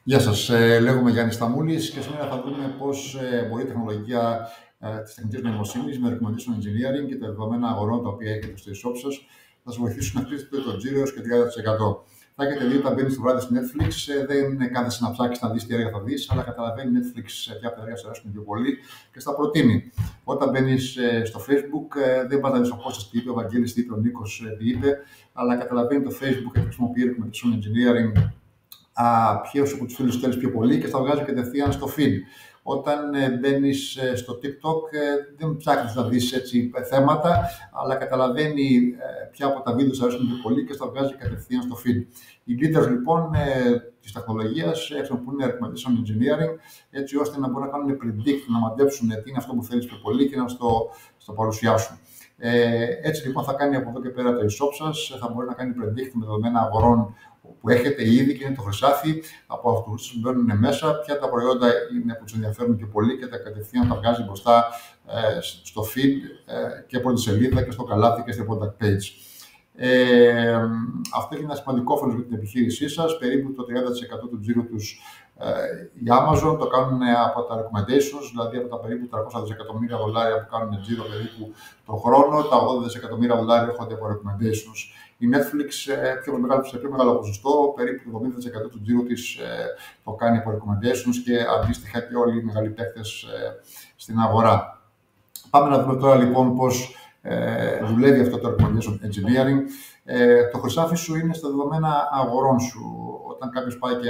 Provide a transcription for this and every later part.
Γεια σας, λέγομαι Γιάννης Σταμούλης και σήμερα θα δούμε πώς μπορεί η τεχνολογία της τεχνητής νοημοσύνης με recommendation engineering και τα δεδομένα αγορών τα οποία έχετε στο e-shop σας θα σας βοηθήσουν να χτίσετε το τζίρο έως και 30%. Θα έχετε δει όταν μπαίνεις το βράδυ στο Netflix, δεν κάθεσαι να ψάξεις να δεις τι έργα θα δεις, αλλά καταλαβαίνει Netflix ποια από τα έργα σου αρέσουν πιο πολύ και στα προτείνει. Όταν μπαίνεις στο Facebook, δεν πας να δεις ο Κώστας τι είπε, ο Βαγγέλης τι είπε, ο Νίκος τι είπε, αλλά καταλαβαίνει το Facebook και χρησιμοποιεί recommendation engineering ποιος από τους φίλους θέλεις πιο πολύ και θα βγάζει κατευθείαν στο feed. Όταν μπαίνεις στο TikTok, δεν ψάχνεις να δεις έτσι θέματα, αλλά καταλαβαίνει ποια από τα βίντεο σου αρέσουν πιο πολύ και θα βγάζει κατευθείαν στο feed. Οι leaders λοιπόν της τεχνολογίας χρησιμοποιούν recommendation engineering έτσι ώστε να μπορούν να κάνουν predict, να μαντέψουν τι είναι αυτό που θέλεις πιο πολύ και να στο παρουσιάσουν. Έτσι λοιπόν θα κάνει από εδώ και πέρα το e-shop σας, θα μπορεί να κάνει predict με δεδομένα αγορών που έχετε ήδη και είναι το χρυσάφι από αυτούς που μπαίνουν μέσα, ποια τα προϊόντα είναι που τους ενδιαφέρουν πιο πολύ και τα κατευθείαν τα βγάζει μπροστά στο feed και πρώτη σελίδα και στο καλάθι και στο product page. Αυτό είναι ένα σημαντικό όφελος για την επιχείρησή σας. Περίπου το 30% του τζίρου τους η Amazon το κάνουν από τα recommendations, δηλαδή από τα περίπου $300 δισεκατομμύρια που κάνουν τζίρο περίπου το χρόνο, τα $80 δισεκατομμύρια έρχονται από recommendations. Η Netflix σε πιο μεγάλο ποσοστό, περίπου το 70% του τζίρου της το κάνει από recommendations και αντίστοιχα και όλοι οι μεγάλοι παίκτες στην αγορά. Πάμε να δούμε τώρα λοιπόν πώς δουλεύει αυτό το recommendation engineering. Το χρυσάφι σου είναι στα δεδομένα αγορών σου. Όταν κάποιος πάει και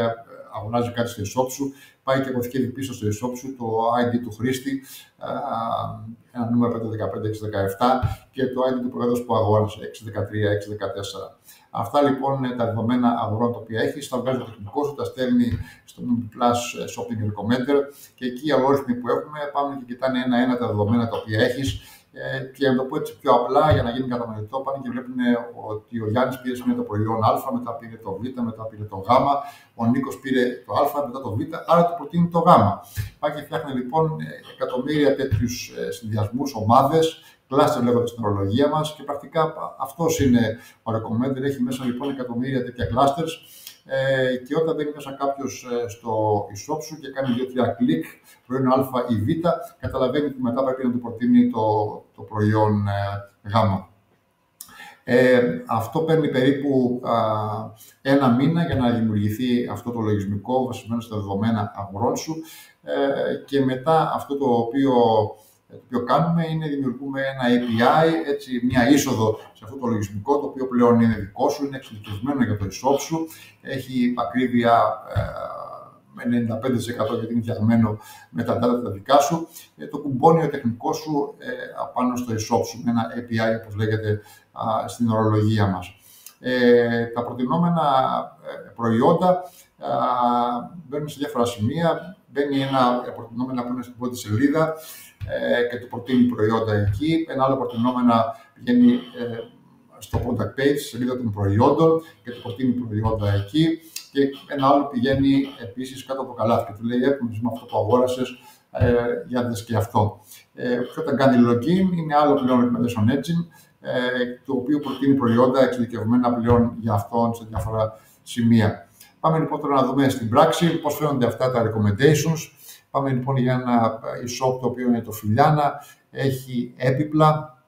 αγοράζει κάτι στο e-shop σου, πάει και αποθηκεύει πίσω στο e-shop σου το ID του χρήστη, ένα νούμερο 515-617 και το ID του προέδρου που αγόρασε, 613-614. Αυτά λοιπόν τα δεδομένα αγορών τα οποία έχεις, τα βγάζει το τεχνικό σου, τα στέλνει στο Plus Shopping Recommender και εκεί οι αλγόριθμοι που έχουμε πάνε και κοιτάνε ένα-ένα τα δεδομένα τα οποία έχεις. Και να το πω έτσι πιο απλά, για να γίνει κατανοητό, πάνε και βλέπουν ότι ο Γιάννης πήρε σήμερα το προϊόν Α, μετά πήρε το Β, μετά πήρε το Γ, ο Νίκος πήρε το Α, μετά το Β, άρα του προτείνει το Γ. Πάει και φτιάχνει λοιπόν εκατομμύρια τέτοιους συνδυασμούς, ομάδες, κλάστερ λέγονται στην ορολογία μας και πρακτικά αυτός είναι ο recommender, έχει μέσα λοιπόν εκατομμύρια τέτοια clusters. Και όταν μπαίνει μέσα κάποιος στο e-shop σου και κάνει 2-3 κλικ, προϊόν Α ή Β, καταλαβαίνει ότι μετά πρέπει να του προτείνει το προϊόν Γ. Αυτό παίρνει περίπου ένα μήνα για να δημιουργηθεί αυτό το λογισμικό βασισμένο στα δεδομένα αγορών σου και μετά αυτό το οποίο κάνουμε είναι δημιουργούμε ένα API, έτσι, μια είσοδο σε αυτό το λογισμικό, το οποίο πλέον είναι δικό σου, είναι εξειδικευμένο για το e-shop σου, έχει ακρίβεια με 95% γιατί είναι φτιαγμένο με τα data τα δικά σου, το κουμπώνει ο τεχνικός σου απάνω στο e-shop σου, με ένα API, όπως λέγεται στην ορολογία μας. Τα προτινόμενα προϊόντα μπαίνουν σε διάφορα σημεία, μπαίνει ένα προτινόμενα που είναι στην πρώτη σελίδα και του προτείνει προϊόντα εκεί, ένα άλλο προτινόμενα πηγαίνει στο product page, στη σελίδα των προϊόντων και του προτείνει προϊόντα εκεί και ένα άλλο πηγαίνει επίσης κάτω από το καλάθι και του λέει με αυτό που αγόρασες, για δες και αυτό. Και όταν κάνει login είναι άλλο πλέον recommendation engine, το οποίο προτείνει προϊόντα εξειδικευμένα πλέον για αυτόν σε διάφορα σημεία. Πάμε λοιπόν τώρα να δούμε στην πράξη πώς φαίνονται αυτά τα recommendations. Πάμε λοιπόν για ένα e-shop το οποίο είναι το Φιλιάνα, έχει έπιπλα.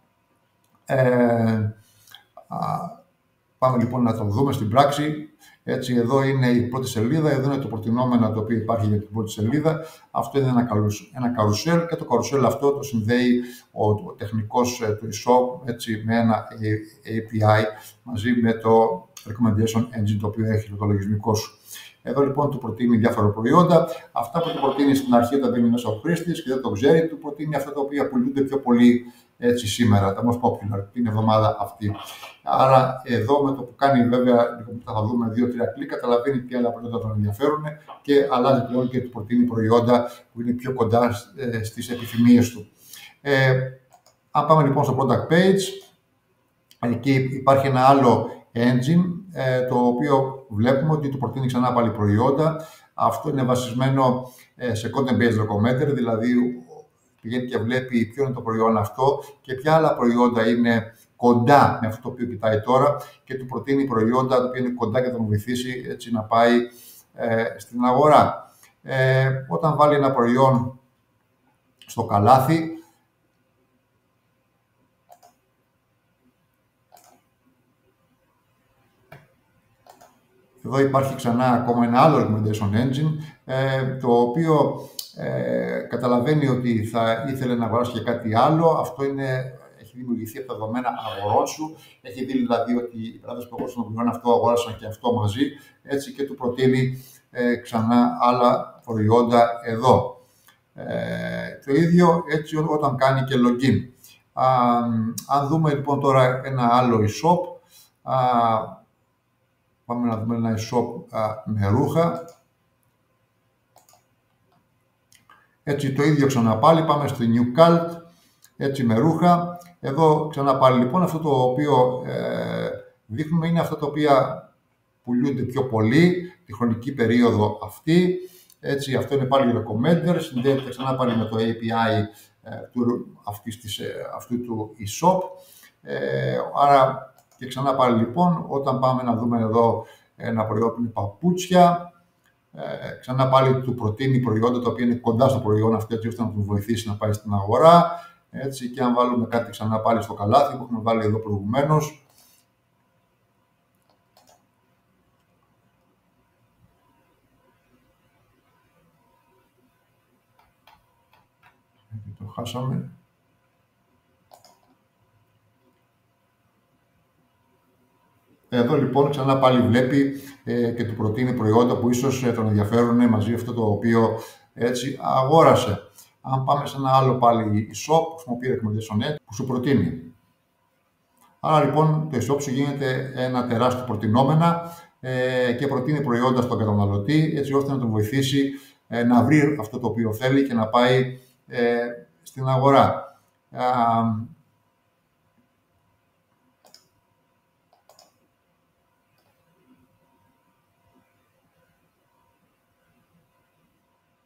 Πάμε λοιπόν να το δούμε στην πράξη. Έτσι, εδώ είναι η πρώτη σελίδα, εδώ είναι το προτινόμενο το οποίο υπάρχει για την πρώτη σελίδα. Αυτό είναι ένα καρουσέλ και το καρουσέλ αυτό το συνδέει ο τεχνικός του e-shop έτσι, με ένα API μαζί με το recommendation engine το οποίο έχει το λογισμικό σου. Εδώ λοιπόν του προτείνει διάφορα προϊόντα. Αυτά που του προτείνει στην αρχή όταν μπαίνει μέσα ο χρήστης και δεν το ξέρει, του προτείνει αυτά τα οποία πουλούνται πιο πολύ έτσι σήμερα, τα most popular, την εβδομάδα αυτή. Άρα εδώ με το που κάνει βέβαια, θα δούμε 2-3 κλικ, καταλαβαίνει ποια άλλα προϊόντα τον ενδιαφέρουν και αλλάζει πλέον και του προτείνει προϊόντα που είναι πιο κοντά στις επιθυμίες του. Αν πάμε λοιπόν στο product page, εκεί υπάρχει ένα άλλο engine, το οποίο βλέπουμε ότι του προτείνει ξανά πάλι προϊόντα. Αυτό είναι βασισμένο σε content-based recommender, δηλαδή πηγαίνει και βλέπει ποιο είναι το προϊόν αυτό και ποια άλλα προϊόντα είναι κοντά με αυτό το οποίο κοιτάει τώρα και του προτείνει προϊόντα τα οποία είναι κοντά και θα τον βοηθήσει έτσι να πάει στην αγορά. Όταν βάλει ένα προϊόν στο καλάθι, εδώ υπάρχει ξανά ακόμα ένα άλλο recommendation engine, το οποίο καταλαβαίνει ότι θα ήθελε να αγοράσει και κάτι άλλο. Αυτό έχει δημιουργηθεί από τα δεδομένα αγορών σου. Έχει δει δηλαδή ότι οι πελάτες που αγόρασαν το προϊόν αυτό αγόρασαν και αυτό μαζί, έτσι, και του προτείνει ξανά άλλα προϊόντα εδώ. Το ίδιο έτσι όταν κάνει και login. Αν δούμε λοιπόν τώρα ένα άλλο e-shop, πάμε να δούμε ένα e-shop με ρούχα. Έτσι το ίδιο ξανά πάλι, πάμε στο New Cult, έτσι με ρούχα. Εδώ ξανά πάλι λοιπόν αυτό το οποίο δείχνουμε είναι αυτά τα οποία πουλούνται πιο πολύ τη χρονική περίοδο αυτή. Έτσι, αυτό είναι πάλι recommender, συνδέεται ξανά πάλι με το API αυτού του e-shop. Άρα και ξανά πάλι λοιπόν, όταν πάμε να δούμε εδώ ένα προϊόν που είναι παπούτσια, ξανά πάλι του προτείνει προϊόντα τα οποία είναι κοντά στο προϊόν αυτό, έτσι ώστε να τον βοηθήσει να πάει στην αγορά. Έτσι, και αν βάλουμε κάτι ξανά πάλι στο καλάθι που έχουμε βάλει εδώ προηγουμένως, το χάσαμε. Εδώ λοιπόν ξανά πάλι βλέπει και του προτείνει προϊόντα που ίσως τον ενδιαφέρουν μαζί αυτό το οποίο έτσι αγόρασε. Αν πάμε σε ένα άλλο πάλι e-shop, χρησιμοποιεί recommendation net που σου προτείνει. Άρα λοιπόν το e-shop σου γίνεται ένα τεράστιο προτινόμενα και προτείνει προϊόντα στον καταναλωτή, έτσι ώστε να τον βοηθήσει να βρει αυτό το οποίο θέλει και να πάει στην αγορά.